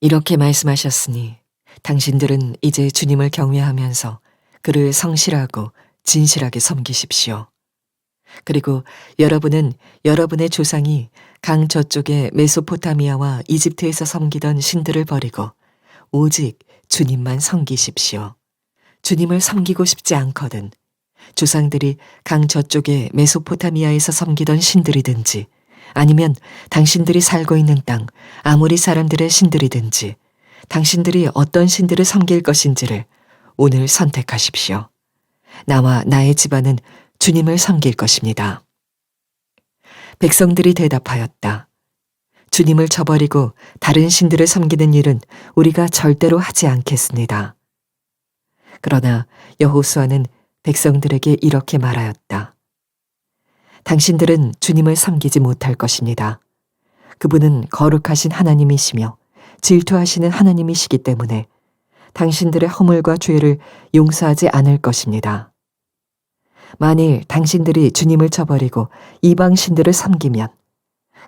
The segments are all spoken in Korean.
이렇게 말씀하셨으니 당신들은 이제 주님을 경외하면서 그를 성실하고 진실하게 섬기십시오. 그리고 여러분은 여러분의 조상이 강 저쪽의 메소포타미아와 이집트에서 섬기던 신들을 버리고 오직 주님만 섬기십시오. 주님을 섬기고 싶지 않거든 조상들이 강 저쪽의 메소포타미아에서 섬기던 신들이든지 아니면 당신들이 살고 있는 땅 아모리 사람들의 신들이든지 당신들이 어떤 신들을 섬길 것인지를 오늘 선택하십시오. 나와 나의 집안은 주님을 섬길 것입니다. 백성들이 대답하였다. 주님을 저버리고 다른 신들을 섬기는 일은 우리가 절대로 하지 않겠습니다. 그러나 여호수아는 백성들에게 이렇게 말하였다. 당신들은 주님을 섬기지 못할 것입니다. 그분은 거룩하신 하나님이시며 질투하시는 하나님이시기 때문에 당신들의 허물과 죄를 용서하지 않을 것입니다. 만일 당신들이 주님을 저버리고 이방 신들을 섬기면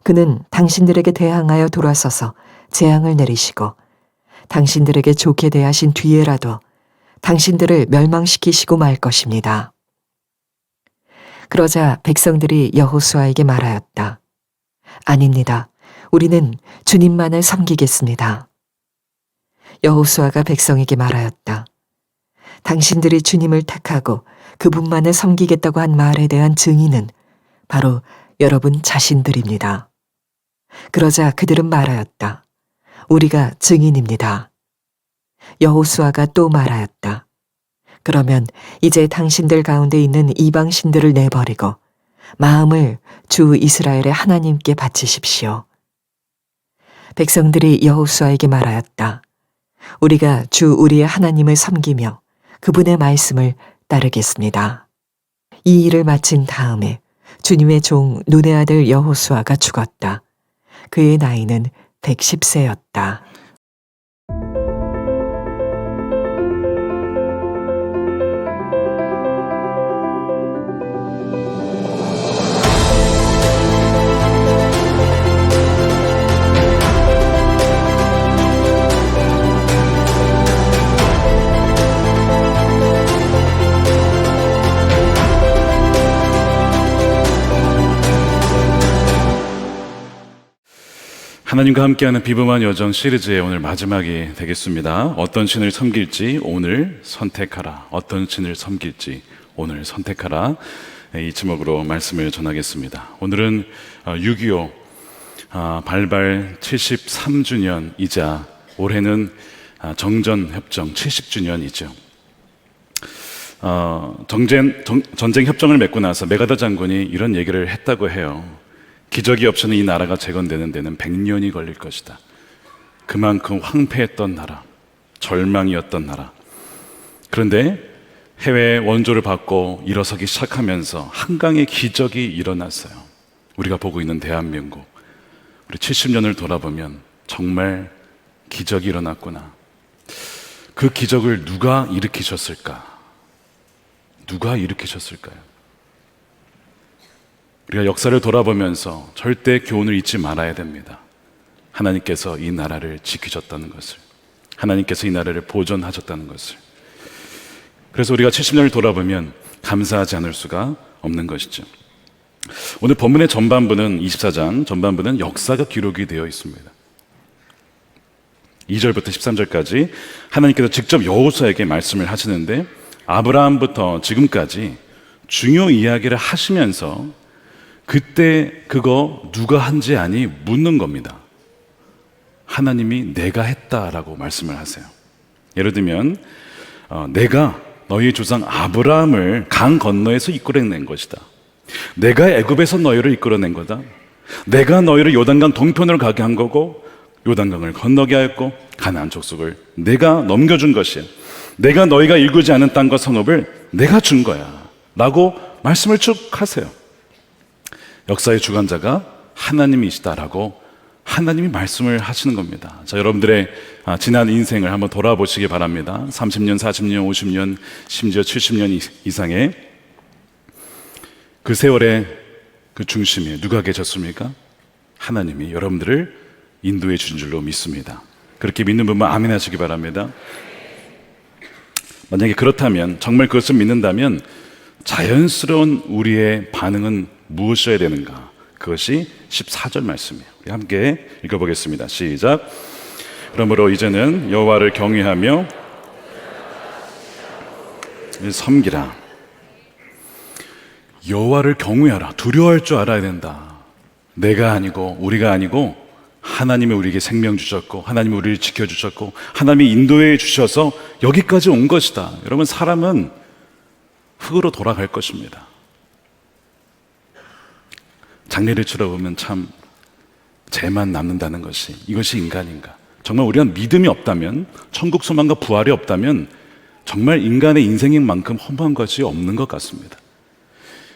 그는 당신들에게 대항하여 돌아서서 재앙을 내리시고 당신들에게 좋게 대하신 뒤에라도 당신들을 멸망시키시고 말 것입니다. 그러자 백성들이 여호수아에게 말하였다. 아닙니다. 우리는 주님만을 섬기겠습니다. 여호수아가 백성에게 말하였다. 당신들이 주님을 택하고 그분만을 섬기겠다고 한 말에 대한 증인은 바로 여러분 자신들입니다. 그러자 그들은 말하였다. 우리가 증인입니다. 여호수아가 또 말하였다. 그러면 이제 당신들 가운데 있는 이방 신들을 내버리고 마음을 주 이스라엘의 하나님께 바치십시오. 백성들이 여호수아에게 말하였다. 우리가 주 우리의 하나님을 섬기며 그분의 말씀을 따르겠습니다. 이 일을 마친 다음에 주님의 종 눈의 아들 여호수아가 죽었다. 그의 나이는 110세였다. 하나님과 함께하는 비범한 여정 시리즈의 오늘 마지막이 되겠습니다. 어떤 신을 섬길지 오늘 선택하라. 어떤 신을 섬길지 오늘 선택하라. 이 제목으로 말씀을 전하겠습니다. 오늘은 6.25 발발 73주년이자 올해는 정전협정 70주년이죠. 전쟁 협정을 맺고 나서 메가더 장군이 이런 얘기를 했다고 해요. 기적이 없이는 이 나라가 재건되는 데는 100년이 걸릴 것이다. 그만큼 황폐했던 나라, 절망이었던 나라. 그런데 해외 원조를 받고 일어서기 시작하면서 한강의 기적이 일어났어요. 우리가 보고 있는 대한민국, 우리 70년을 돌아보면 정말 기적이 일어났구나. 그 기적을 누가 일으키셨을까? 누가 일으키셨을까요? 우리가 역사를 돌아보면서 절대 교훈을 잊지 말아야 됩니다. 하나님께서 이 나라를 지키셨다는 것을, 하나님께서 이 나라를 보존하셨다는 것을. 그래서 우리가 70년을 돌아보면 감사하지 않을 수가 없는 것이죠. 오늘 본문의 전반부는 24장 전반부는 역사가 기록이 되어 있습니다. 2절부터 13절까지 하나님께서 직접 여호수아에게 말씀을 하시는데 아브라함부터 지금까지 중요 이야기를 하시면서 그때 그거 누가 한지 아니 묻는 겁니다. 하나님이 내가 했다라고 말씀을 하세요. 예를 들면 내가 너희 조상 아브라함을 강 건너에서 이끌어낸 것이다. 내가 애굽에서 너희를 이끌어낸 거다. 내가 너희를 요단강 동편으로 가게 한 거고 요단강을 건너게 하였고 가나안 족속을 내가 넘겨준 것이야. 내가 너희가 일구지 않은 땅과 성읍을 내가 준 거야 라고 말씀을 쭉 하세요. 역사의 주관자가 하나님이시다라고 하나님이 말씀을 하시는 겁니다. 자, 여러분들의 지난 인생을 한번 돌아보시기 바랍니다. 30년, 40년, 50년, 심지어 70년 이상의 그 세월의 그 중심에 누가 계셨습니까? 하나님이 여러분들을 인도해 주신 줄로 믿습니다. 그렇게 믿는 분만 아멘 하시기 바랍니다. 만약에 그렇다면, 정말 그것을 믿는다면 자연스러운 우리의 반응은 무엇이어야 되는가? 그것이 14절 말씀이에요. 함께 읽어보겠습니다. 시작. 그러므로 이제는 여호와를 경외하며 섬기라. 여호와를 경외하라. 두려워할 줄 알아야 된다. 내가 아니고 우리가 아니고 하나님이 우리에게 생명 주셨고, 하나님이 우리를 지켜주셨고, 하나님이 인도해 주셔서 여기까지 온 것이다. 여러분, 사람은 흙으로 돌아갈 것입니다. 장례를 치러보면 참 죄만 남는다는 것이, 이것이 인간인가? 정말 우리가 믿음이 없다면, 천국 소망과 부활이 없다면 정말 인간의 인생인 만큼 허무한 것이 없는 것 같습니다.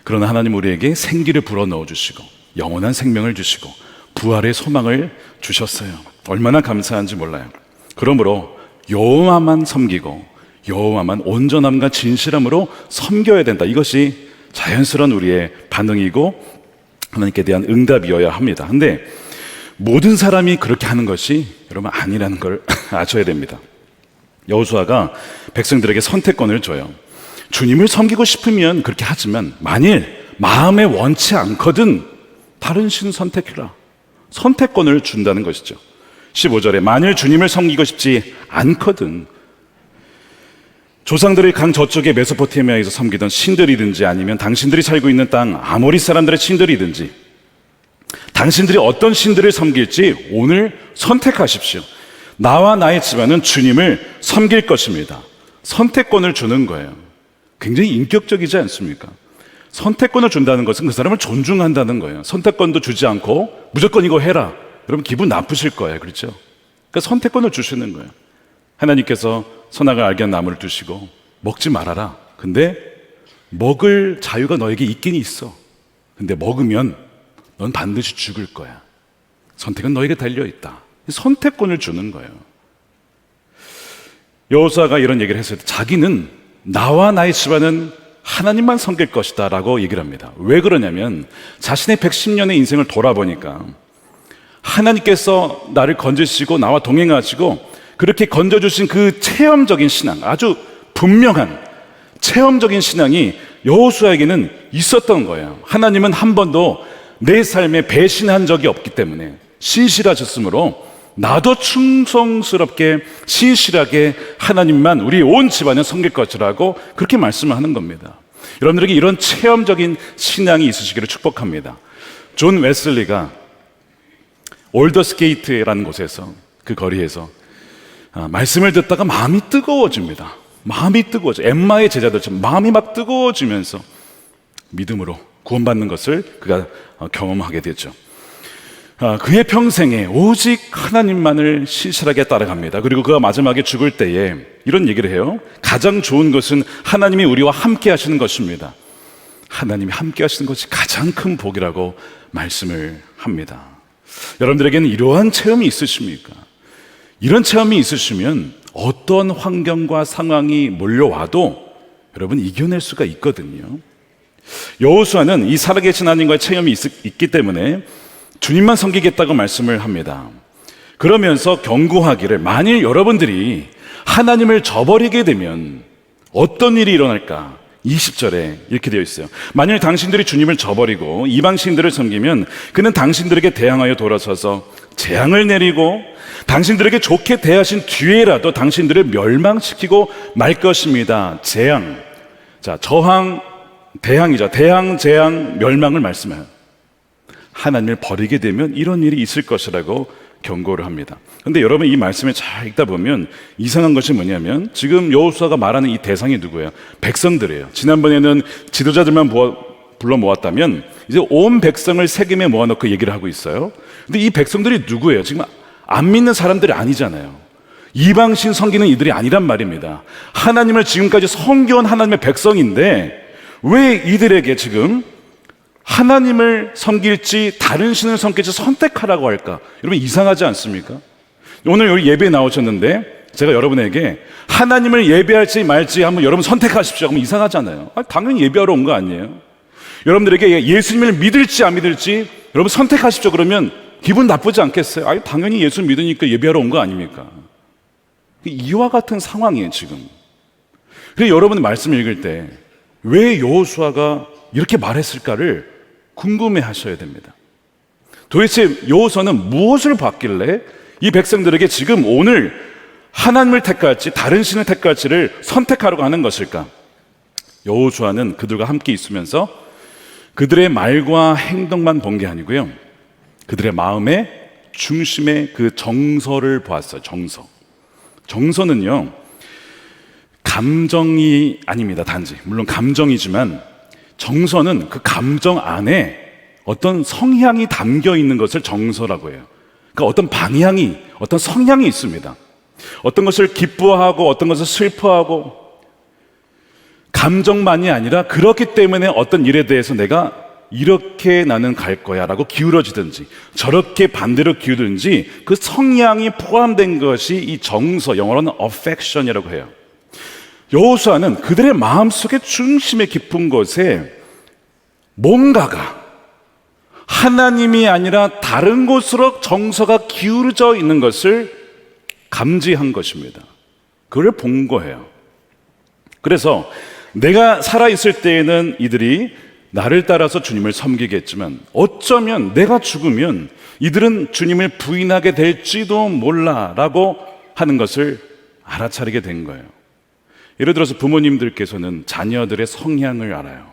그러나 하나님 우리에게 생기를 불어넣어 주시고 영원한 생명을 주시고 부활의 소망을 주셨어요. 얼마나 감사한지 몰라요. 그러므로 여호와만 섬기고 여호와만 온전함과 진실함으로 섬겨야 된다. 이것이 자연스러운 우리의 반응이고 하나님께 대한 응답이어야 합니다. 근데 모든 사람이 그렇게 하는 것이 여러분 아니라는 걸 아셔야 됩니다. 여호수아가 백성들에게 선택권을 줘요. 주님을 섬기고 싶으면 그렇게 하지만 만일 마음에 원치 않거든 다른 신 선택해라. 선택권을 준다는 것이죠. 15절에 만일 주님을 섬기고 싶지 않거든, 조상들의 강 저쪽에 메소포타미아에서 섬기던 신들이든지 아니면 당신들이 살고 있는 땅 아모리 사람들의 신들이든지 당신들이 어떤 신들을 섬길지 오늘 선택하십시오. 나와 나의 집안은 주님을 섬길 것입니다. 선택권을 주는 거예요. 굉장히 인격적이지 않습니까? 선택권을 준다는 것은 그 사람을 존중한다는 거예요. 선택권도 주지 않고 무조건 이거 해라. 여러분 기분 나쁘실 거예요. 그렇죠? 그러니까 선택권을 주시는 거예요. 하나님께서 선악을 알게 한 나무를 두시고 먹지 말아라. 근데 먹을 자유가 너에게 있긴 있어. 근데 먹으면 넌 반드시 죽을 거야. 선택은 너에게 달려있다. 선택권을 주는 거예요. 여호수아가 이런 얘기를 했을 때 자기는 나와 나의 집안은 하나님만 섬길 것이다 라고 얘기를 합니다. 왜 그러냐면 자신의 110년의 인생을 돌아보니까 하나님께서 나를 건지시고 나와 동행하시고 그렇게 건져주신 그 체험적인 신앙, 아주 분명한 체험적인 신앙이 여호수아에게는 있었던 거예요. 하나님은 한 번도 내 삶에 배신한 적이 없기 때문에 신실하셨으므로 나도 충성스럽게 신실하게 하나님만 우리 온 집안을 섬길 것이라고 그렇게 말씀을 하는 겁니다. 여러분들에게 이런 체험적인 신앙이 있으시기를 축복합니다. 존 웨슬리가 올더스게이트라는 곳에서, 그 거리에서 말씀을 듣다가 마음이 뜨거워집니다. 마음이 뜨거워져. 엠마의 제자들처럼 마음이 막 뜨거워지면서 믿음으로 구원받는 것을 그가 경험하게 되죠. 그의 평생에 오직 하나님만을 신실하게 따라갑니다. 그리고 그가 마지막에 죽을 때에 이런 얘기를 해요. 가장 좋은 것은 하나님이 우리와 함께 하시는 것입니다. 하나님이 함께 하시는 것이 가장 큰 복이라고 말씀을 합니다. 여러분들에게는 이러한 체험이 있으십니까? 이런 체험이 있으시면 어떤 환경과 상황이 몰려와도 여러분 이겨낼 수가 있거든요. 여호수아는 이 살아계신 하나님과의 체험이 있기 때문에 주님만 섬기겠다고 말씀을 합니다. 그러면서 경고하기를 만일 여러분들이 하나님을 저버리게 되면 어떤 일이 일어날까? 20절에 이렇게 되어 있어요. 만일 당신들이 주님을 저버리고 이방신들을 섬기면 그는 당신들에게 대항하여 돌아서서 재앙을 내리고 당신들에게 좋게 대하신 뒤에라도 당신들을 멸망시키고 말 것입니다. 재앙. 자, 저항, 대항이죠. 대항, 재앙, 멸망을 말씀해요. 하나님을 버리게 되면 이런 일이 있을 것이라고 경고를 합니다. 그런데 여러분 이 말씀을 잘 읽다 보면 이상한 것이 뭐냐면 지금 여호수아가 말하는 이 대상이 누구예요? 백성들이에요. 지난번에는 지도자들만 불러 모았다면 이제 온 백성을 세겜에 모아놓고 얘기를 하고 있어요. 근데 이 백성들이 누구예요? 지금 안 믿는 사람들이 아니잖아요. 이방신 섬기는 이들이 아니란 말입니다. 하나님을 지금까지 섬겨온 하나님의 백성인데 왜 이들에게 지금 하나님을 섬길지 다른 신을 섬길지 선택하라고 할까? 여러분 이상하지 않습니까? 오늘 여기 예배에 나오셨는데 제가 여러분에게 하나님을 예배할지 말지 한번 여러분 선택하십시오 하면 이상하잖아요. 당연히 예배하러 온 거 아니에요? 여러분들에게 예수님을 믿을지 안 믿을지 여러분 선택하십시오 그러면 기분 나쁘지 않겠어요? 아니, 당연히 예수 믿으니까 예배하러 온 거 아닙니까? 이와 같은 상황이에요, 지금. 그래서 여러분 말씀을 읽을 때 왜 여호수아가 이렇게 말했을까를 궁금해 하셔야 됩니다. 도대체 여호수아는 무엇을 봤길래 이 백성들에게 지금 오늘 하나님을 택할지 다른 신을 택할지를 선택하려고 하는 것일까? 여호수아는 그들과 함께 있으면서 그들의 말과 행동만 본 게 아니고요, 그들의 마음의 중심의 그 정서를 보았어요. 정서는요, 감정이 아닙니다. 단지 물론 감정이지만 정서는 그 감정 안에 어떤 성향이 담겨 있는 것을 정서라고 해요. 그러니까 어떤 방향이, 어떤 성향이 있습니다. 어떤 것을 기뻐하고 어떤 것을 슬퍼하고, 감정만이 아니라 그렇기 때문에 어떤 일에 대해서 내가 이렇게 나는 갈 거야 라고 기울어지든지 저렇게 반대로 기울든지 그 성향이 포함된 것이 이 정서, 영어로는 affection이라고 해요. 여호수아는 그들의 마음속의 중심의 깊은 곳에 뭔가가 하나님이 아니라 다른 곳으로 정서가 기울어져 있는 것을 감지한 것입니다. 그걸 본 거예요. 그래서 내가 살아있을 때에는 이들이 나를 따라서 주님을 섬기겠지만 어쩌면 내가 죽으면 이들은 주님을 부인하게 될지도 몰라 라고 하는 것을 알아차리게 된 거예요. 예를 들어서 부모님들께서는 자녀들의 성향을 알아요.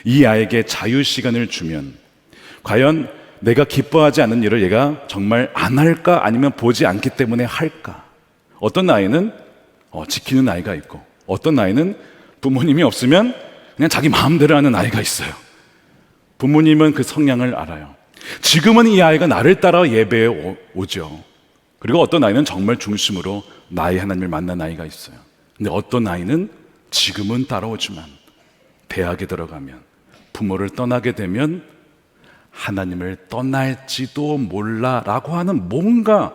이 아이에게 자유시간을 주면 과연 내가 기뻐하지 않는 일을 얘가 정말 안 할까, 아니면 보지 않기 때문에 할까. 어떤 아이는 지키는 아이가 있고, 어떤 아이는 부모님이 없으면 그냥 자기 마음대로 하는 아이가 있어요. 부모님은 그 성향을 알아요. 지금은 이 아이가 나를 따라 예배에 오죠. 그리고 어떤 아이는 정말 중심으로 나의 하나님을 만난 아이가 있어요. 근데 어떤 아이는 지금은 따라오지만 대학에 들어가면, 부모를 떠나게 되면 하나님을 떠날지도 몰라 라고 하는 뭔가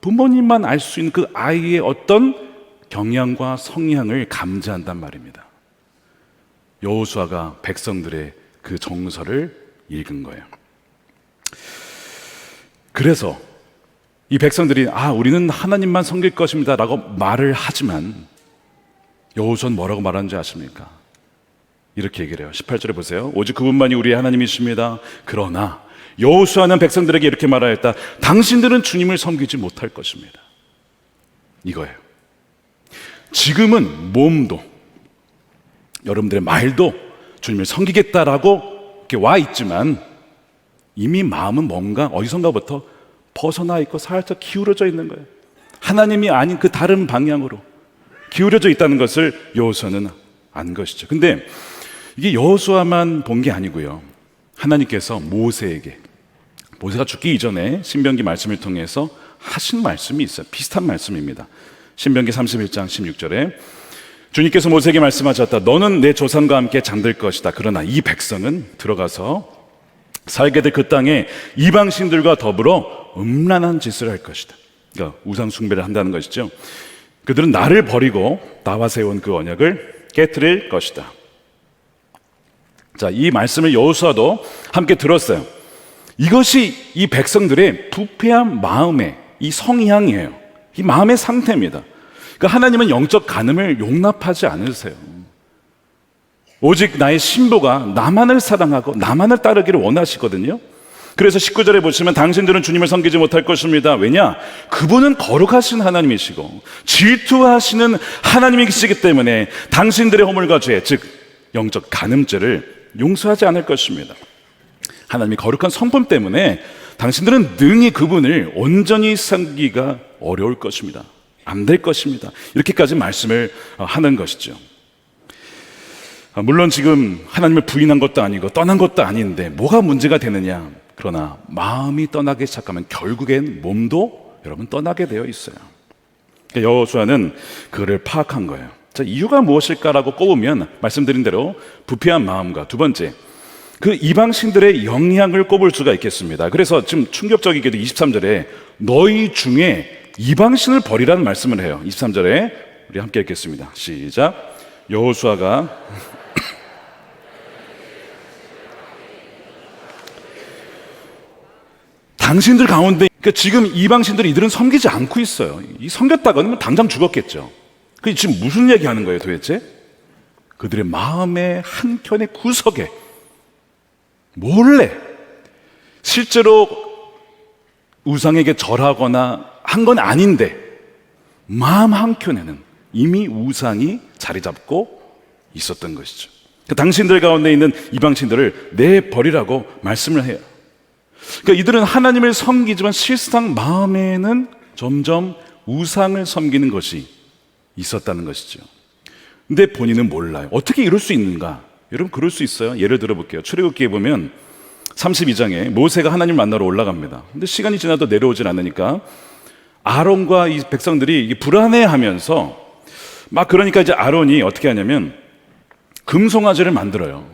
부모님만 알 수 있는 그 아이의 어떤 경향과 성향을 감지한단 말입니다. 여호수아가 백성들의 그 정서를 읽은 거예요. 그래서 이 백성들이 우리는 하나님만 섬길 것입니다 라고 말을 하지만 여호수아는 뭐라고 말하는지 아십니까? 이렇게 얘기를 해요. 18절에 보세요. 오직 그분만이 우리의 하나님이십니다. 그러나 여호수아는 백성들에게 이렇게 말하였다. 당신들은 주님을 섬기지 못할 것입니다. 이거예요. 지금은 몸도, 여러분들의 말도 주님을 섬기겠다라고 이렇게 와 있지만 이미 마음은 뭔가 어디선가부터 벗어나 있고 살짝 기울어져 있는 거예요. 하나님이 아닌 그 다른 방향으로 기울어져 있다는 것을 여호수아는 안 것이죠. 근데 이게 여호수아만 본 게 아니고요, 하나님께서 모세가 죽기 이전에 신명기 말씀을 통해서 하신 말씀이 있어요. 비슷한 말씀입니다. 신명기 31장 16절에 주님께서 모세에게 말씀하셨다. 너는 내 조상과 함께 잠들 것이다. 그러나 이 백성은 들어가서 살게 될 그 땅에 이방신들과 더불어 음란한 짓을 할 것이다. 그러니까 우상 숭배를 한다는 것이죠. 그들은 나를 버리고 나와 세운 그 언약을 깨트릴 것이다. 자, 이 말씀을 여호수아도 함께 들었어요. 이것이 이 백성들의 부패한 마음의 이 성향이에요. 이 마음의 상태입니다. 그러니까 하나님은 영적 간음을 용납하지 않으세요. 오직 나의 신부가 나만을 사랑하고 나만을 따르기를 원하시거든요. 그래서 19절에 보시면 당신들은 주님을 섬기지 못할 것입니다. 왜냐? 그분은 거룩하신 하나님이시고 질투하시는 하나님이시기 때문에 당신들의 허물과 죄, 즉 영적 간음죄를 용서하지 않을 것입니다. 하나님이 거룩한 성품 때문에 당신들은 능히 그분을 온전히 섬기기가 어려울 것입니다. 안 될 것입니다. 이렇게까지 말씀을 하는 것이죠. 물론 지금 하나님을 부인한 것도 아니고 떠난 것도 아닌데 뭐가 문제가 되느냐? 그러나 마음이 떠나기 시작하면 결국엔 몸도 여러분 떠나게 되어 있어요. 여호수아는 그를 파악한 거예요. 자, 이유가 무엇일까라고 꼽으면 말씀드린 대로 부패한 마음과 두 번째, 그 이방신들의 영향을 꼽을 수가 있겠습니다. 그래서 지금 충격적이게도 23절에 너희 중에 이방신을 버리라는 말씀을 해요. 23절에 우리 함께 읽겠습니다. 시작. 여호수아가 당신들 가운데 그러니까 지금 이방신들이 이들은 섬기지 않고 있어요. 이 섬겼다가는 당장 죽었겠죠. 그 지금 무슨 얘기하는 거예요 도대체? 그들의 마음의 한켠의 구석에 몰래 실제로 우상에게 절하거나 한 건 아닌데 마음 한켠에는 이미 우상이 자리 잡고 있었던 것이죠. 당신들 가운데 있는 이방신들을 내버리라고 말씀을 해요. 그러니까 이들은 하나님을 섬기지만 실상 마음에는 점점 우상을 섬기는 것이 있었다는 것이죠. 근데 본인은 몰라요. 어떻게 이럴 수 있는가? 여러분 그럴 수 있어요. 예를 들어 볼게요. 출애굽기에 보면 32장에 모세가 하나님을 만나러 올라갑니다. 근데 시간이 지나도 내려오질 않으니까 아론과 이 백성들이 불안해하면서 막 그러니까 이제 아론이 어떻게 하냐면 금송아지를 만들어요.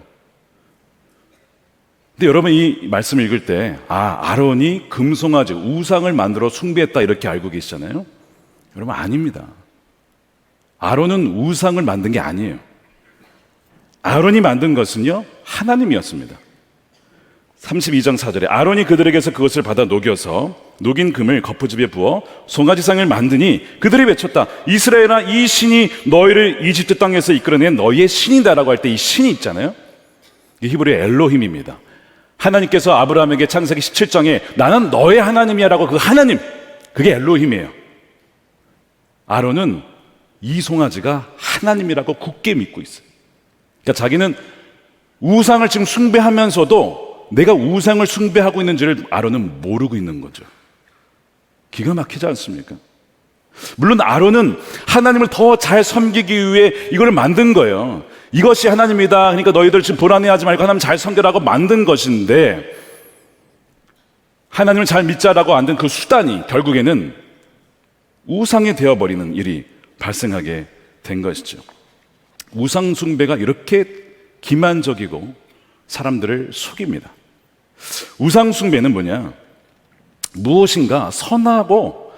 근데 여러분 이 말씀을 읽을 때 아론이 금송아지 우상을 만들어 숭배했다 이렇게 알고 계시잖아요. 여러분 아닙니다. 아론은 우상을 만든 게 아니에요. 아론이 만든 것은요 하나님이었습니다. 32장 4절에 아론이 그들에게서 그것을 받아 녹여서 녹인 금을 거푸집에 부어 송아지상을 만드니 그들이 외쳤다. 이스라엘아 이 신이 너희를 이집트 땅에서 이끌어낸 너희의 신이다라고 할 때 이 신이 있잖아요. 이 히브리어 엘로힘입니다. 하나님께서 아브라함에게 창세기 17장에 나는 너의 하나님이야 라고 그 하나님 그게 엘로힘이에요. 아론은 이 송아지가 하나님이라고 굳게 믿고 있어요. 그러니까 자기는 우상을 지금 숭배하면서도 내가 우상을 숭배하고 있는지를 아론은 모르고 있는 거죠. 기가 막히지 않습니까? 물론 아론은 하나님을 더 잘 섬기기 위해 이걸 만든 거예요. 이것이 하나님이다. 그러니까 너희들 지금 불안해하지 말고 하나님 잘 섬겨라고 만든 것인데 하나님을 잘 믿자라고 만든 그 수단이 결국에는 우상이 되어버리는 일이 발생하게 된 것이죠. 우상 숭배가 이렇게 기만적이고 사람들을 속입니다. 우상 숭배는 뭐냐? 무엇인가 선하고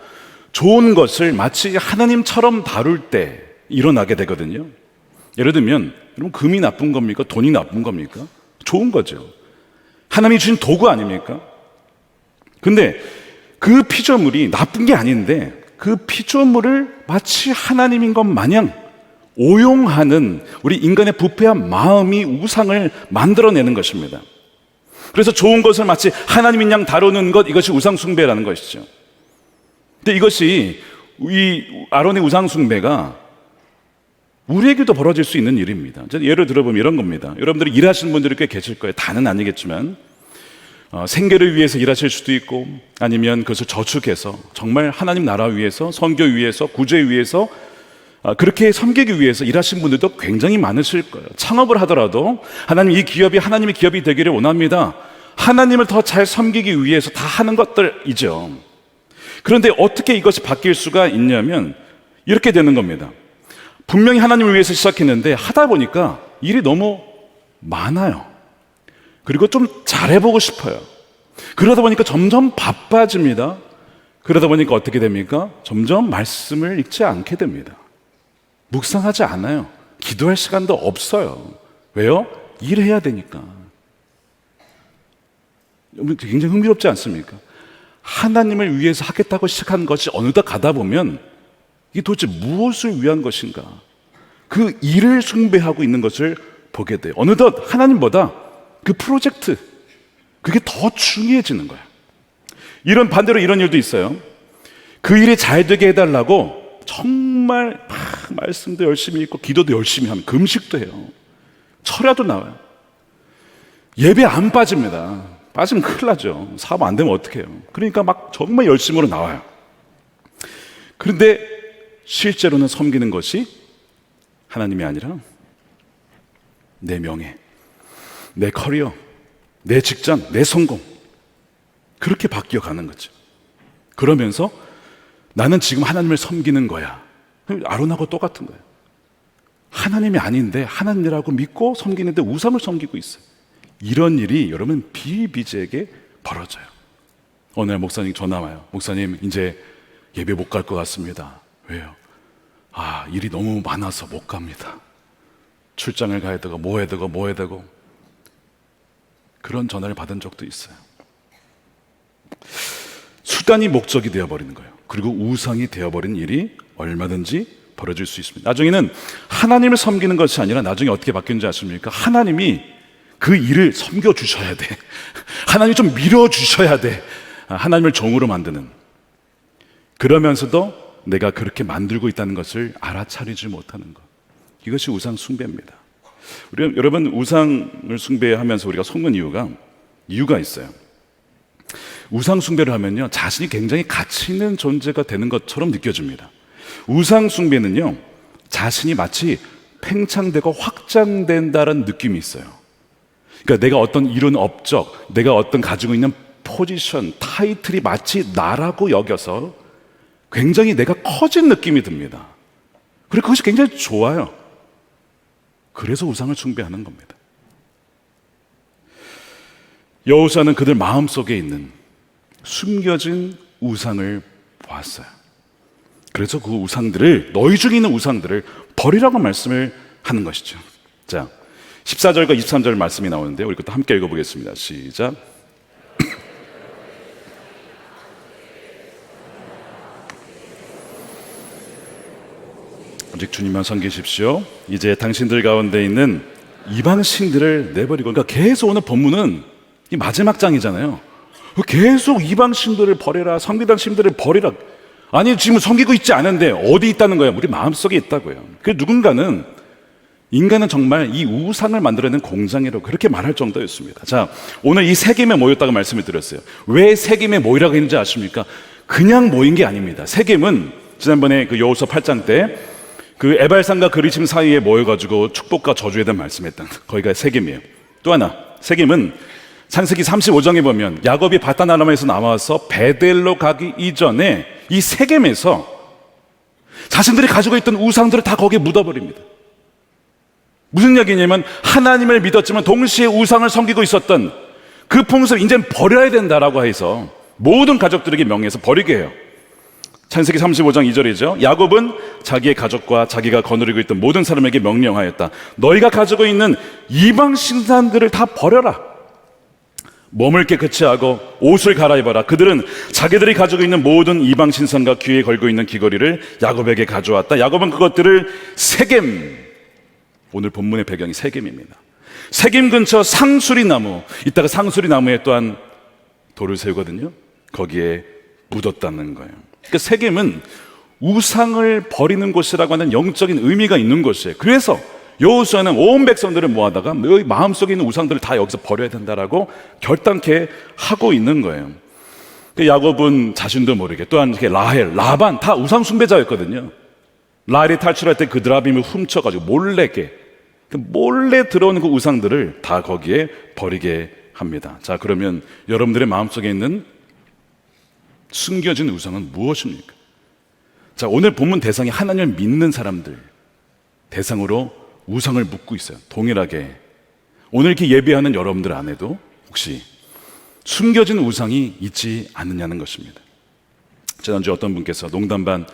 좋은 것을 마치 하나님처럼 다룰 때 일어나게 되거든요. 예를 들면 여러분 금이 나쁜 겁니까? 돈이 나쁜 겁니까? 좋은 거죠. 하나님이 주신 도구 아닙니까? 근데 그 피조물이 나쁜 게 아닌데 그 피조물을 마치 하나님인 것 마냥 오용하는 우리 인간의 부패한 마음이 우상을 만들어내는 것입니다. 그래서 좋은 것을 마치 하나님인 양 다루는 것, 이것이 우상 숭배라는 것이죠. 근데 이것이 이 아론의 우상 숭배가 우리에게도 벌어질 수 있는 일입니다. 예를 들어보면 이런 겁니다. 여러분들이 일하시는 분들이 꽤 계실 거예요. 다는 아니겠지만 생계를 위해서 일하실 수도 있고 아니면 그것을 저축해서 정말 하나님 나라 위해서 선교 위해서 구제 위해서 그렇게 섬기기 위해서 일하신 분들도 굉장히 많으실 거예요. 창업을 하더라도 하나님 이 기업이 하나님의 기업이 되기를 원합니다. 하나님을 더 잘 섬기기 위해서 다 하는 것들이죠. 그런데 어떻게 이것이 바뀔 수가 있냐면 이렇게 되는 겁니다. 분명히 하나님을 위해서 시작했는데 하다 보니까 일이 너무 많아요. 그리고 좀 잘해보고 싶어요. 그러다 보니까 점점 바빠집니다. 그러다 보니까 어떻게 됩니까? 점점 말씀을 읽지 않게 됩니다. 묵상하지 않아요. 기도할 시간도 없어요. 왜요? 일해야 되니까. 굉장히 흥미롭지 않습니까? 하나님을 위해서 하겠다고 시작한 것이 어느덧 가다 보면 이게 도대체 무엇을 위한 것인가? 그 일을 숭배하고 있는 것을 보게 돼요. 어느덧 하나님보다 그 프로젝트, 그게 더 중요해지는 거예요. 이런 반대로 이런 일도 있어요. 그 일이 잘 되게 해달라고 정말 막 말씀도 열심히 읽고 기도도 열심히 하면 금식도 해요. 철야도 나와요. 예배 안 빠집니다. 빠지면 큰일 나죠. 사업 안 되면 어떡해요. 그러니까 막 정말 열심으로 나와요. 그런데 실제로는 섬기는 것이 하나님이 아니라 내 명예, 내 커리어, 내 직장, 내 성공, 그렇게 바뀌어 가는 거죠. 그러면서 나는 지금 하나님을 섬기는 거야. 아론하고 똑같은 거예요. 하나님이 아닌데 하나님이라고 믿고 섬기는데 우상을 섬기고 있어요. 이런 일이 여러분 비일비재하게 벌어져요. 어느 날 목사님 전화 와요. 목사님 이제 예배 못 갈 것 같습니다. 왜요? 일이 너무 많아서 못 갑니다. 출장을 가야 되고 뭐 해야 되고 그런 전화를 받은 적도 있어요. 수단이 목적이 되어버리는 거예요. 그리고 우상이 되어버린 일이 얼마든지 벌어질 수 있습니다. 나중에는 하나님을 섬기는 것이 아니라 나중에 어떻게 바뀌는지 아십니까? 하나님이 그 일을 섬겨주셔야 돼. 하나님이 좀 밀어주셔야 돼. 하나님을 종으로 만드는. 그러면서도 내가 그렇게 만들고 있다는 것을 알아차리지 못하는 것. 이것이 우상 숭배입니다. 여러분, 우상을 숭배하면서 우리가 속는 이유가 있어요. 우상 숭배를 하면요, 자신이 굉장히 가치 있는 존재가 되는 것처럼 느껴집니다. 우상 숭배는요, 자신이 마치 팽창되고 확장된다는 느낌이 있어요. 그러니까 내가 어떤 이룬 업적, 내가 어떤 가지고 있는 포지션, 타이틀이 마치 나라고 여겨서 굉장히 내가 커진 느낌이 듭니다. 그리고 그것이 굉장히 좋아요. 그래서 우상을 숭배하는 겁니다. 여호수아는 그들 마음속에 있는 숨겨진 우상을 보았어요. 그래서 그 우상들을, 너희 중에 있는 우상들을 버리라고 말씀을 하는 것이죠. 자, 14절과 23절 말씀이 나오는데 우리 것도 함께 읽어보겠습니다. 시작. 오직 주님만 섬기십시오. 이제 당신들 가운데 있는 이방신들을 내버리고. 그러니까 계속 오늘 본문은 이 마지막 장이잖아요. 계속 이방신들을 버려라, 섬기던 신들을 버리라. 아니, 지금 섬기고 있지 않은데 어디 있다는 거예요? 우리 마음속에 있다고요. 그 인간은 정말 이 우상을 만들어내는 공장이라고 그렇게 말할 정도였습니다. 자, 오늘 이 세겜에 모였다고 말씀을 드렸어요. 왜 세겜에 모이라고 했는지 아십니까? 그냥 모인 게 아닙니다. 세겜은 지난번에 그 여호수아 8장 때 그 에발산과 그리심 사이에 모여가지고 축복과 저주에 대한 말씀했던 거기가 세겜이에요. 또 하나, 세겜은 창세기 35장에 보면 야곱이 바단 아람에서 나와서 베델로 가기 이전에 이 세겜에서 자신들이 가지고 있던 우상들을 다 거기에 묻어버립니다. 무슨 이야기냐면 하나님을 믿었지만 동시에 우상을 섬기고 있었던 그 풍습을 이제는 버려야 된다라고 해서 모든 가족들에게 명해서 버리게 해요. 창세기 35장 2절이죠. 야곱은 자기의 가족과 자기가 거느리고 있던 모든 사람에게 명령하였다. 너희가 가지고 있는 이방 신상들을 다 버려라. 몸을 깨끗이 하고 옷을 갈아입어라. 그들은 자기들이 가지고 있는 모든 이방 신상과 귀에 걸고 있는 귀걸이를 야곱에게 가져왔다. 야곱은 그것들을 세겜, 오늘 본문의 배경이 세겜입니다. 세겜 근처 상수리 나무, 이따가 상수리 나무에 또한 돌을 세우거든요. 거기에 묻었다는 거예요. 그러니까 세겜은 우상을 버리는 곳이라고 하는 영적인 의미가 있는 곳이에요. 그래서 여호수아는 온 백성들을 모아다가 너희 마음속에 있는 우상들을 다 여기서 버려야 된다라고 결단케 하고 있는 거예요. 야곱은 자신도 모르게, 또한 라헬, 라반 다 우상 숭배자였거든요. 라헬이 탈출할 때 그 드라빔을 훔쳐가지고 몰래 들어오는 그 우상들을 다 거기에 버리게 합니다. 자, 그러면 여러분들의 마음속에 있는 숨겨진 우상은 무엇입니까? 자, 오늘 본문 대상이 하나님을 믿는 사람들 대상으로 우상을 묻고 있어요. 동일하게 오늘 이렇게 예배하는 여러분들 안에도 혹시 숨겨진 우상이 있지 않느냐는 것입니다. 지난주에 어떤 분께서 농담반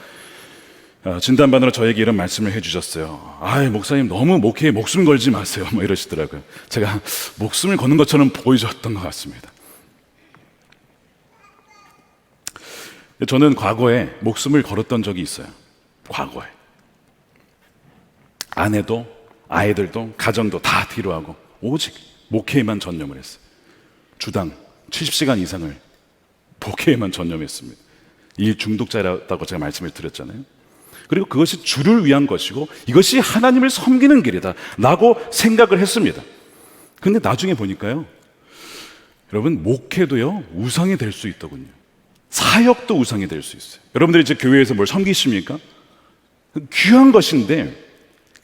진단반으로 저에게 이런 말씀을 해주셨어요. 목사님 너무 목회에 목숨 걸지 마세요, 뭐 이러시더라고요. 제가 목숨을 거는 것처럼 보여줬던 것 같습니다. 저는 과거에 목숨을 걸었던 적이 있어요. 과거에 아내도 아이들도 가정도 다 뒤로 하고 오직 목회에만 전념을 했어요. 주당 70시간 이상을 목회에만 전념했습니다. 이 중독자라고 제가 말씀을 드렸잖아요. 그리고 그것이 주를 위한 것이고 이것이 하나님을 섬기는 길이다 라고 생각을 했습니다. 근데 나중에 보니까요, 여러분, 목회도요 우상이 될 수 있더군요. 사역도 우상이 될 수 있어요. 여러분들이 이제 교회에서 뭘 섬기십니까? 귀한 것인데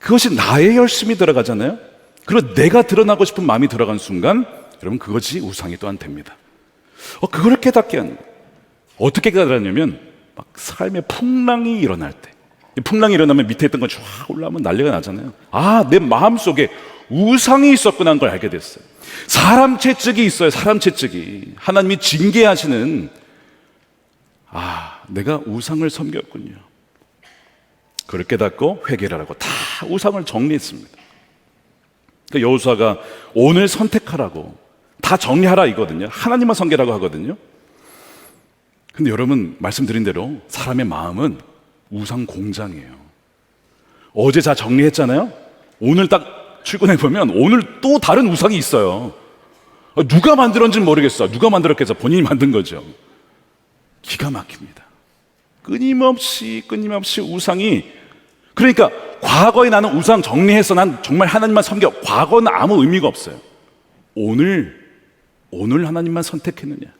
그것이 나의 열심이 들어가잖아요. 그리고 내가 드러나고 싶은 마음이 들어간 순간 여러분 그것이 우상이 또한 됩니다. 그걸 깨닫게 하는 거예요. 어떻게 깨달았냐면 막 삶의 풍랑이 일어날 때, 풍랑이 일어나면 밑에 있던 건 쫙 올라오면 난리가 나잖아요. 내 마음속에 우상이 있었구나 하는 걸 알게 됐어요. 사람 채찍이 있어요. 사람 채찍이. 하나님이 징계하시는, 내가 우상을 섬겼군요. 그걸 깨닫고 회개를 하고 다 우상을 정리했습니다. 그러니까 여호수아가 오늘 선택하라고 다 정리하라 이거든요. 하나님만 섬기라고 하거든요. 근데 여러분, 말씀드린 대로 사람의 마음은 우상 공장이에요. 어제 다 정리했잖아요. 오늘 딱 출근해 보면 오늘 또 다른 우상이 있어요. 누가 만들었는지 모르겠어. 누가 만들었겠어? 본인이 만든 거죠. 기가 막힙니다. 끊임없이 우상이, 그러니까 과거에 나는 우상 정리해서 난 정말 하나님만 섬겨. 과거는 아무 의미가 없어요. 오늘 하나님만 선택했느냐?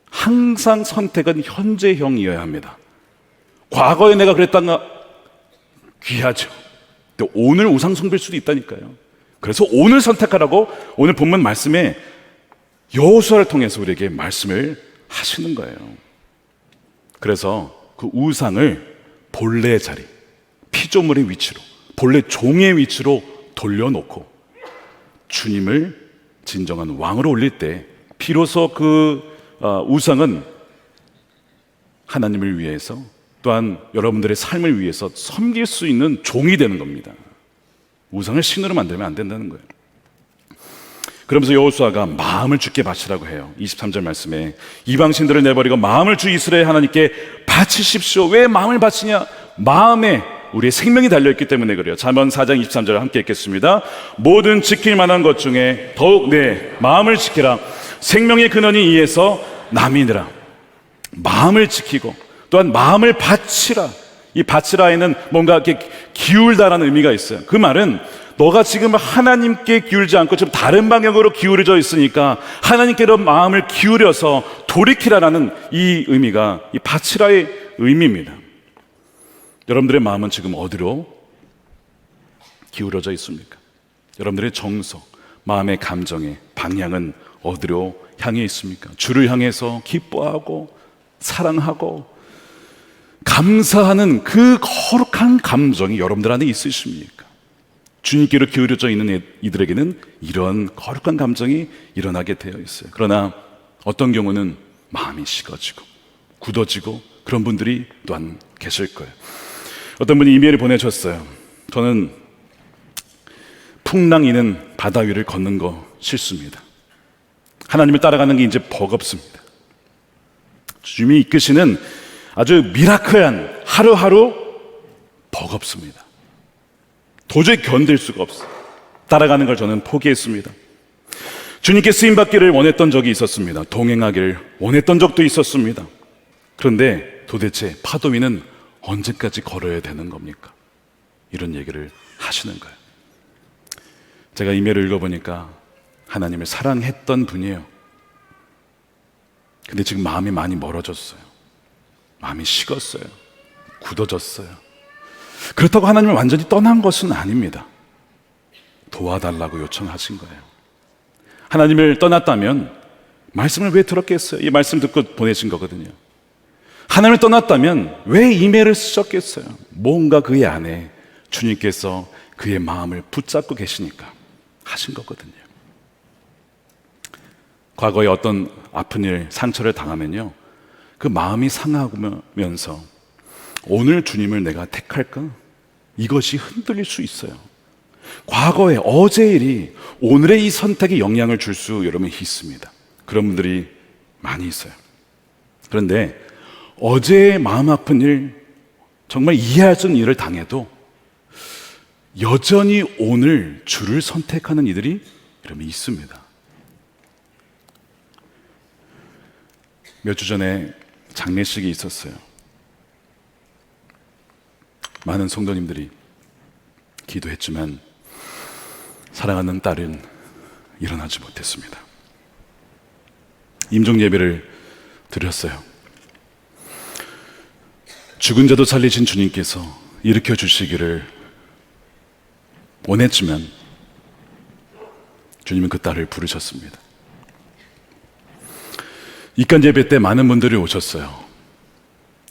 항상 선택은 현재형이어야 합니다. 과거에 내가 그랬던가 귀하죠. 근데 오늘 우상 숭배일 수도 있다니까요. 그래서 오늘 선택하라고 오늘 본문 말씀에 여호수아를 통해서 우리에게 말씀을 하시는 거예요. 그래서 그 우상을 본래의 자리, 피조물의 위치로, 본래 종의 위치로 돌려놓고 주님을 진정한 왕으로 올릴 때 비로소 그 우상은 하나님을 위해서, 또한 여러분들의 삶을 위해서 섬길 수 있는 종이 되는 겁니다. 우상을 신으로 만들면 안 된다는 거예요. 그러면서 여호수아가 마음을 주께 바치라고 해요. 23절 말씀에 이방 신들을 내버리고 마음을 주 이스라엘 하나님께 바치십시오. 왜 마음을 바치냐? 마음에 우리의 생명이 달려있기 때문에 그래요. 잠언 4장 23절 함께 읽겠습니다. 모든 지킬 만한 것 중에 더욱 내 마음을 지키라. 생명의 근원이 이에서 남이니라. 마음을 지키고 또한 마음을 바치라. 이 바치라에는 뭔가 이렇게 기울다라는 의미가 있어요. 그 말은 너가 지금 하나님께 기울지 않고 좀 다른 방향으로 기울어져 있으니까 하나님께로 마음을 기울여서 돌이키라라는 이 의미가 이 바치라의 의미입니다. 여러분들의 마음은 지금 어디로 기울어져 있습니까? 여러분들의 정서, 마음의 감정의 방향은 어디로 향해 있습니까? 주를 향해서 기뻐하고 사랑하고 감사하는 그 거룩한 감정이 여러분들 안에 있으십니까? 주님께로 기울여져 있는 이들에게는 이런 거룩한 감정이 일어나게 되어 있어요. 그러나 어떤 경우는 마음이 식어지고 굳어지고 그런 분들이 또한 계실 거예요. 어떤 분이 이메일을 보내줬어요. 저는 풍랑이는 바다 위를 걷는 거 싫습니다. 하나님을 따라가는 게 이제 버겁습니다. 주님이 이끄시는 아주 미라클한 하루하루 버겁습니다. 도저히 견딜 수가 없어요. 따라가는 걸 저는 포기했습니다. 주님께 쓰임받기를 원했던 적이 있었습니다. 동행하기를 원했던 적도 있었습니다. 그런데 도대체 파도 위는 언제까지 걸어야 되는 겁니까? 이런 얘기를 하시는 거예요. 제가 이메일을 읽어보니까 하나님을 사랑했던 분이에요. 근데 지금 마음이 많이 멀어졌어요. 마음이 식었어요. 굳어졌어요. 그렇다고 하나님을 완전히 떠난 것은 아닙니다. 도와달라고 요청하신 거예요. 하나님을 떠났다면 말씀을 왜 들었겠어요? 이 말씀 듣고 보내신 거거든요. 하나님을 떠났다면 왜 이메일을 쓰셨겠어요? 뭔가 그의 안에 주님께서 그의 마음을 붙잡고 계시니까 하신 거거든요. 과거에 어떤 아픈 일, 상처를 당하면요, 그 마음이 상하면서 오늘 주님을 내가 택할까? 이것이 흔들릴 수 있어요. 과거의 어제의 일이 오늘의 이 선택에 영향을 줄 수 여러분 있습니다. 그런 분들이 많이 있어요. 그런데 어제의 마음 아픈 일, 정말 이해할 수 없는 일을 당해도 여전히 오늘 주를 선택하는 이들이 여러분 있습니다. 몇 주 전에 장례식이 있었어요. 많은 성도님들이 기도했지만 사랑하는 딸은 일어나지 못했습니다. 임종 예배를 드렸어요. 죽은 자도 살리신 주님께서 일으켜 주시기를 원했지만 주님은 그 딸을 부르셨습니다. 입간 예배 때 많은 분들이 오셨어요.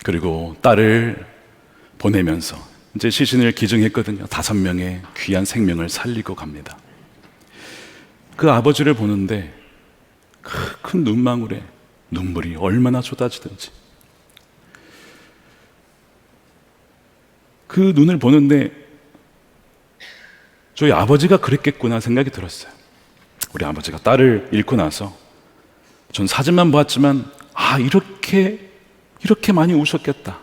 그리고 딸을 보내면서 이제 시신을 기증했거든요. 5명의 귀한 생명을 살리고 갑니다. 그 아버지를 보는데 큰 눈망울에 눈물이 얼마나 쏟아지든지, 그 눈을 보는데 저희 아버지가 그랬겠구나 생각이 들었어요. 우리 아버지가 딸을 잃고 나서 전 사진만 보았지만 이렇게 이렇게 많이 우셨겠다.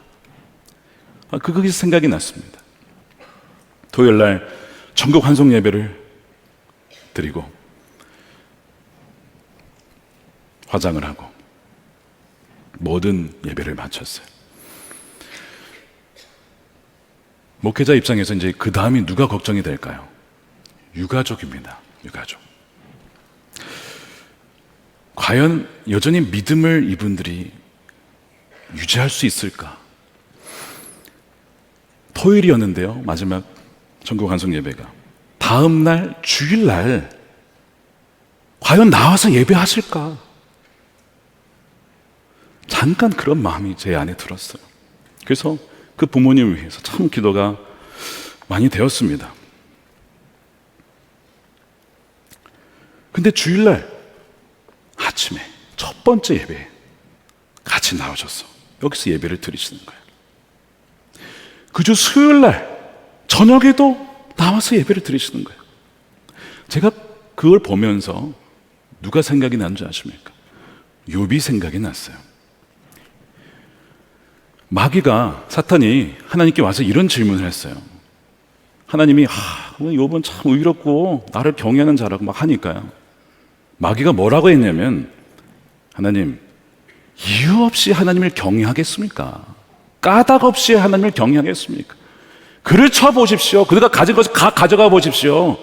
그게 생각이 났습니다. 토요일 날 전국 환송 예배를 드리고 화장을 하고 모든 예배를 마쳤어요. 목회자 입장에서 이제 그 다음이 누가 걱정이 될까요? 유가족입니다. 유가족. 과연 여전히 믿음을 이분들이 유지할 수 있을까? 토요일이었는데요. 마지막 전국 환송 예배가. 다음 날 주일날 과연 나와서 예배하실까? 잠깐 그런 마음이 제 안에 들었어요. 그래서 그 부모님을 위해서 참 기도가 많이 되었습니다. 근데 주일날 아침에 첫 번째 예배에 같이 나오셔서 여기서 예배를 드리시는 거예요. 그 주 수요일날 저녁에도 나와서 예배를 드리시는 거예요. 제가 그걸 보면서 누가 생각이 난 줄 아십니까? 욥이 생각이 났어요. 마귀가, 사탄이 하나님께 와서 이런 질문을 했어요. 하나님이 욥은 참 의롭고 나를 경외하는 자라고 막 하니까요. 마귀가 뭐라고 했냐면, 하나님, 이유 없이 하나님을 경외하겠습니까? 까닭 없이 하나님을 경외하겠습니까? 그를 쳐보십시오. 그가 가진 것을 가져가 보십시오.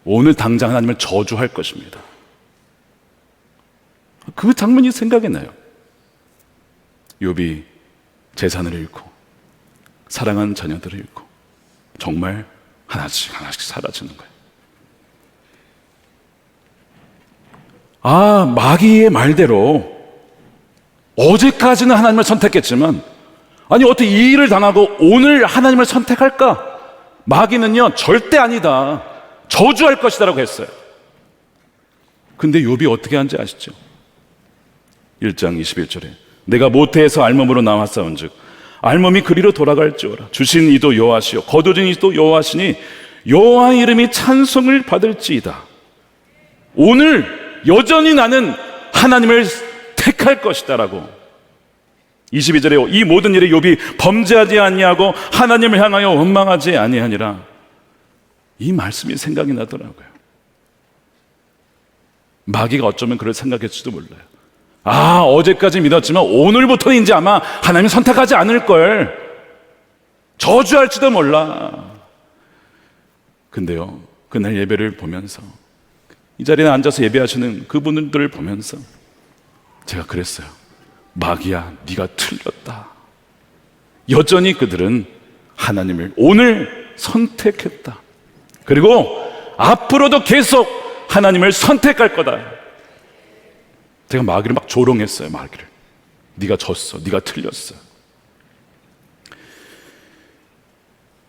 오늘 당장 하나님을 저주할 것입니다. 그 장면이 생각이 나요. 욥이 재산을 잃고 사랑하는 자녀들을 잃고 정말 하나씩 사라지는 거예요. 마귀의 말대로 어제까지는 하나님을 선택했지만, 아니 어떻게 이 일을 당하고 오늘 하나님을 선택할까? 마귀는요, 절대 아니다, 저주할 것이다라고 했어요. 근데 욥이 어떻게 한지 아시죠? 1장 21절에 내가 모태에서 알몸으로 나왔사온즉 알몸이 그리로 돌아갈지어라. 주신 이도 여호와시요 거두신 이도 여호와시니 여호와의 이름이 찬송을 받을지이다. 오늘 여전히 나는 하나님을 택할 것이다라고. 22절에 이 모든 일에 욥이 범죄하지 아니하고 하나님을 향하여 원망하지 아니하니라. 이 말씀이 생각이 나더라고요. 마귀가 어쩌면 그럴 생각했을지도 몰라요. 어제까지 믿었지만 오늘부터는 이제 아마 하나님을 선택하지 않을 걸, 저주할지도 몰라. 근데요, 그날 예배를 보면서, 이 자리에 앉아서 예배하시는 그분들을 보면서 제가 그랬어요. 마귀야, 네가 틀렸다. 여전히 그들은 하나님을 오늘 선택했다. 그리고 앞으로도 계속 하나님을 선택할 거다. 제가 마귀를 막 조롱했어요. 마귀를. 네가 졌어, 네가 틀렸어.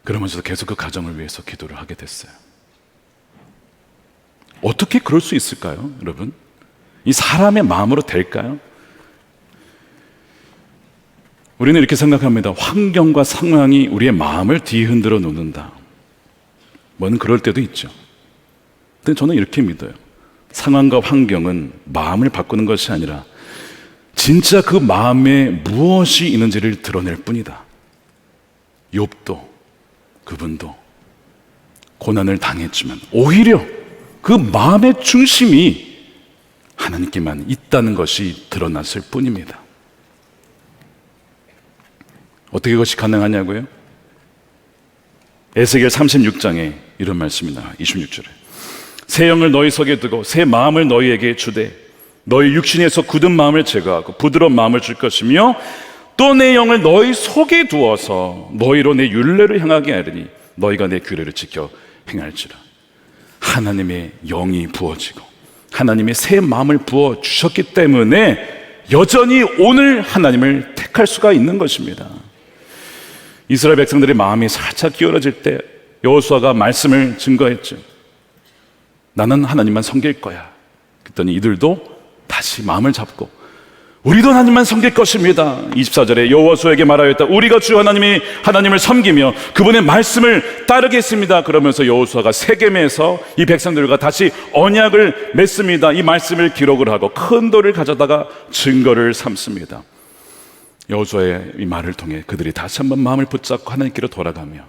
그러면서도 계속 그 가정을 위해서 기도를 하게 됐어요. 어떻게 그럴 수 있을까요, 여러분? 이 사람의 마음으로 될까요? 우리는 이렇게 생각합니다. 환경과 상황이 우리의 마음을 뒤흔들어 놓는다. 뭐는 그럴 때도 있죠. 근데 저는 이렇게 믿어요. 상황과 환경은 마음을 바꾸는 것이 아니라 진짜 그 마음에 무엇이 있는지를 드러낼 뿐이다. 욥도, 그분도 고난을 당했지만 오히려 그 마음의 중심이 하나님께만 있다는 것이 드러났을 뿐입니다. 어떻게 그것이 가능하냐고요? 에스겔 36장에 이런 말씀이 나와요. 26절에 새 영을 너희 속에 두고 새 마음을 너희에게 주되 너희 육신에서 굳은 마음을 제거하고 부드러운 마음을 줄 것이며 또 내 영을 너희 속에 두어서 너희로 내 율례를 행하게 하리니 너희가 내 규례를 지켜 행할지라. 하나님의 영이 부어지고 하나님의 새 마음을 부어주셨기 때문에 여전히 오늘 하나님을 택할 수가 있는 것입니다. 이스라엘 백성들의 마음이 살짝 기울어질 때 여호수아가 말씀을 증거했죠. 나는 하나님만 섬길 거야. 그랬더니 이들도 다시 마음을 잡고 우리도 하나님만 섬길 것입니다. 24절에 여호수아에게 말하였다. 우리가 주 하나님을 섬기며 그분의 말씀을 따르겠습니다. 그러면서 여호수아가 세겜에서 이 백성들과 다시 언약을 맺습니다. 이 말씀을 기록을 하고 큰 돌을 가져다가 증거를 삼습니다. 여호수아의 이 말을 통해 그들이 다시 한번 마음을 붙잡고 하나님께로 돌아가며,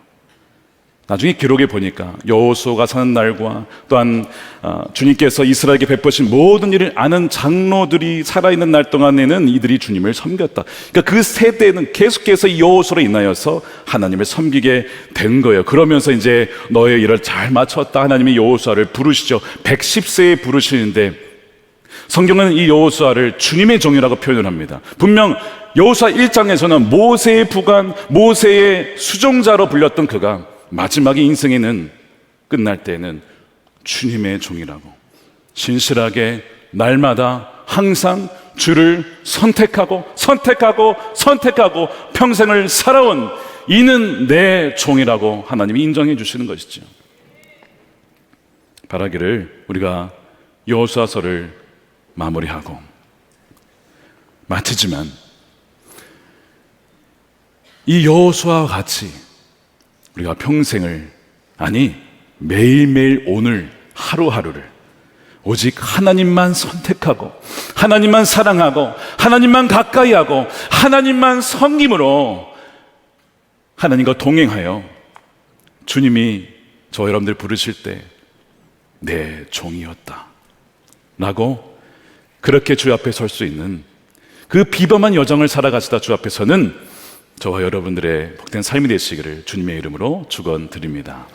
나중에 기록에 보니까 여호수아가 사는 날과 또한 주님께서 이스라엘에게 베푸신 모든 일을 아는 장로들이 살아있는 날 동안에는 이들이 주님을 섬겼다. 그러니까 그 세대는 계속해서 이 여호수아로 인하여서 하나님을 섬기게 된 거예요. 그러면서 이제 너의 일을 잘 마쳤다, 하나님이 여호수아를 부르시죠. 110세에 부르시는데 성경은 이 여호수아를 주님의 종이라고 표현을 합니다. 분명 여호수아 1장에서는 모세의 부관, 모세의 수종자로 불렸던 그가 마지막에 인생에는 끝날 때에는 주님의 종이라고 신실하게 날마다 항상 주를 선택하고 평생을 살아온 이는 내 종이라고 하나님이 인정해 주시는 것이죠. 바라기를 우리가 여호수아서를 마무리하고 마치지만 이 여호수아와 같이 우리가 평생을, 아니 매일매일 오늘 하루하루를 오직 하나님만 선택하고 하나님만 사랑하고 하나님만 가까이 하고 하나님만 섬김으로 하나님과 동행하여 주님이 저 여러분들 부르실 때 내 종이었다 라고 그렇게 주 앞에 설 수 있는 그 비범한 여정을 살아가시다 주 앞에서는 저와 여러분들의 복된 삶이 되시기를 주님의 이름으로 축원드립니다.